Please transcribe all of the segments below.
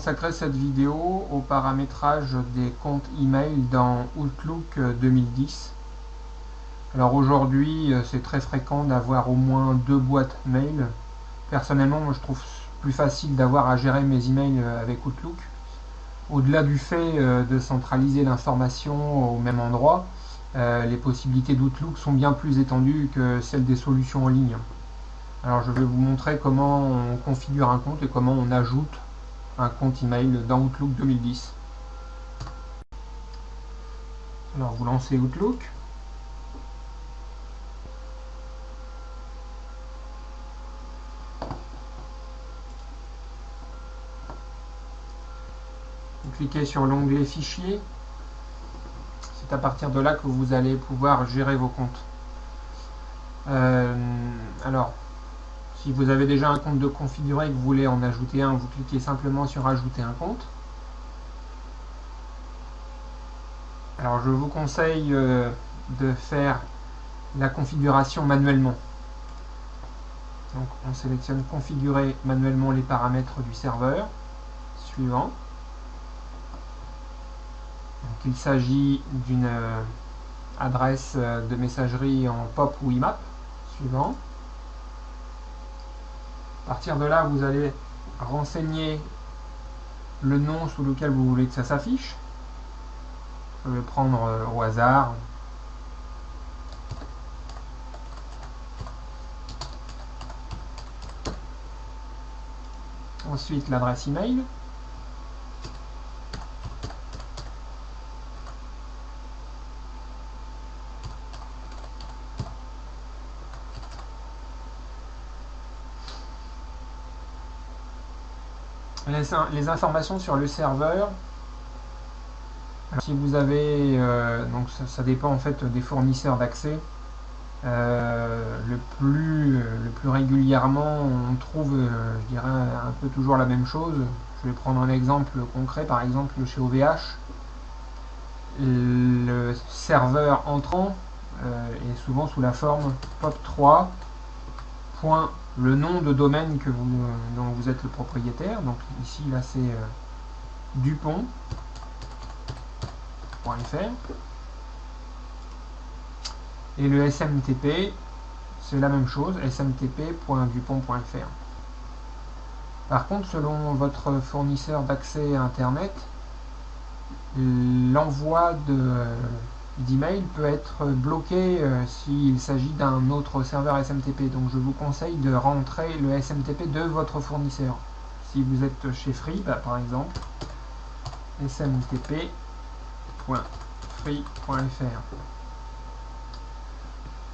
consacrer cette vidéo au paramétrage des comptes email dans Outlook 2010. Alors aujourd'hui, c'est très fréquent d'avoir au moins 2 boîtes mail. Personnellement, moi, je trouve plus facile d'avoir à gérer mes emails avec Outlook. Au-delà du fait de centraliser l'information au même endroit, les possibilités d'Outlook sont bien plus étendues que celles des solutions en ligne. Alors je vais vous montrer comment on configure un compte et comment on ajoute un compte email dans Outlook 2010. Alors vous lancez Outlook. Vous cliquez sur l'onglet Fichiers. C'est à partir de là que vous allez pouvoir gérer vos comptes. Alors, si vous avez déjà un compte de configuré et que vous voulez en ajouter un, vous cliquez simplement sur Ajouter un compte. Alors, je vous conseille de faire la configuration manuellement. Donc, on sélectionne Configurer manuellement les paramètres du serveur. Suivant. Donc, il s'agit d'une adresse de messagerie en POP ou IMAP. Suivant. À partir de là, vous allez renseigner le nom sous lequel vous voulez que ça s'affiche. Je vais prendre au hasard. Ensuite, l'adresse email. Les informations sur le serveur. Alors, si vous avez, donc ça dépend en fait des fournisseurs d'accès. Le plus régulièrement, on trouve, je dirais, un peu toujours la même chose. Je vais prendre un exemple concret, par exemple chez OVH. Le serveur entrant est souvent sous la forme pop3. Le nom de domaine dont vous êtes le propriétaire. Donc ici, là, c'est dupont.fr. Et le SMTP, c'est la même chose, smtp.dupont.fr. Par contre, selon votre fournisseur d'accès à Internet, l'envoi d'email peut être bloqué s'il s'agit d'un autre serveur SMTP. Donc je vous conseille de rentrer le SMTP de votre fournisseur. Si vous êtes chez Free, par exemple, smtp.free.fr.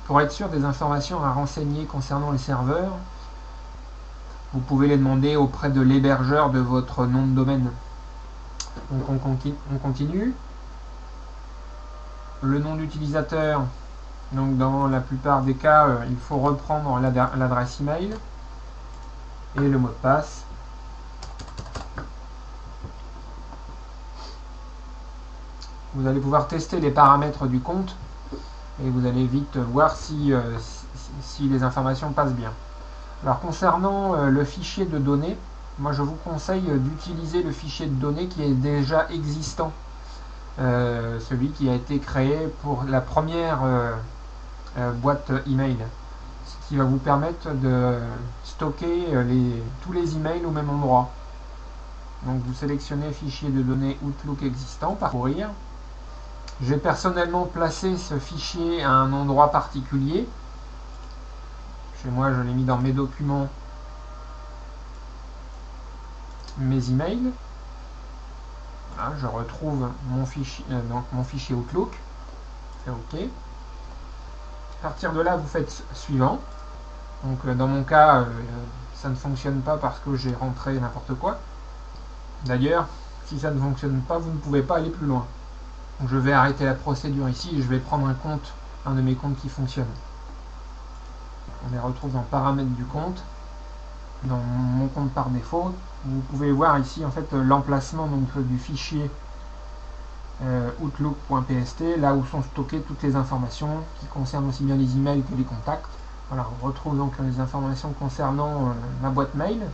Pour être sûr des informations à renseigner concernant les serveurs, vous pouvez les demander auprès de l'hébergeur de votre nom de domaine. Donc on continue. Le nom d'utilisateur, donc dans la plupart des cas, il faut reprendre l'adresse email et le mot de passe. Vous allez pouvoir tester les paramètres du compte et vous allez vite voir si les informations passent bien. Alors concernant le fichier de données, moi je vous conseille d'utiliser le fichier de données qui est déjà existant. Celui qui a été créé pour la première boîte email, ce qui va vous permettre de stocker tous les emails au même endroit. Donc vous sélectionnez fichier de données Outlook existant, parcourir. J'ai personnellement placé ce fichier à un endroit particulier. Chez moi, je l'ai mis dans mes documents, mes emails. Voilà, je retrouve mon fichier Outlook. C'est OK. À partir de là, vous faites suivant. Donc dans mon cas, ça ne fonctionne pas parce que j'ai rentré n'importe quoi. D'ailleurs, si ça ne fonctionne pas, vous ne pouvez pas aller plus loin. Donc, je vais arrêter la procédure ici et je vais prendre un de mes comptes qui fonctionne. On les retrouve dans paramètres du compte, dans mon compte par défaut. Vous pouvez voir ici en fait l'emplacement du fichier outlook.pst, là où sont stockées toutes les informations qui concernent aussi bien les emails que les contacts. Voilà, on retrouve donc les informations concernant ma boîte mail.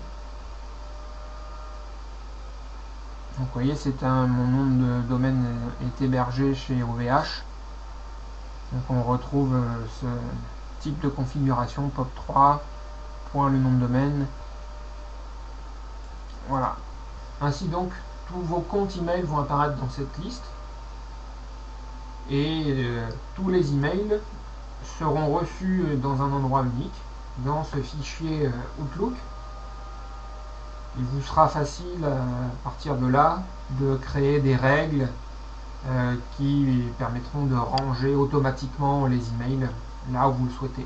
Donc vous voyez, mon nom de domaine est hébergé chez OVH. Donc on retrouve ce type de configuration pop3, le nom de domaine. Voilà. Ainsi donc, tous vos comptes email vont apparaître dans cette liste. Et tous les emails seront reçus dans un endroit unique, dans ce fichier Outlook. Il vous sera facile à partir de là de créer des règles qui permettront de ranger automatiquement les emails là où vous le souhaitez.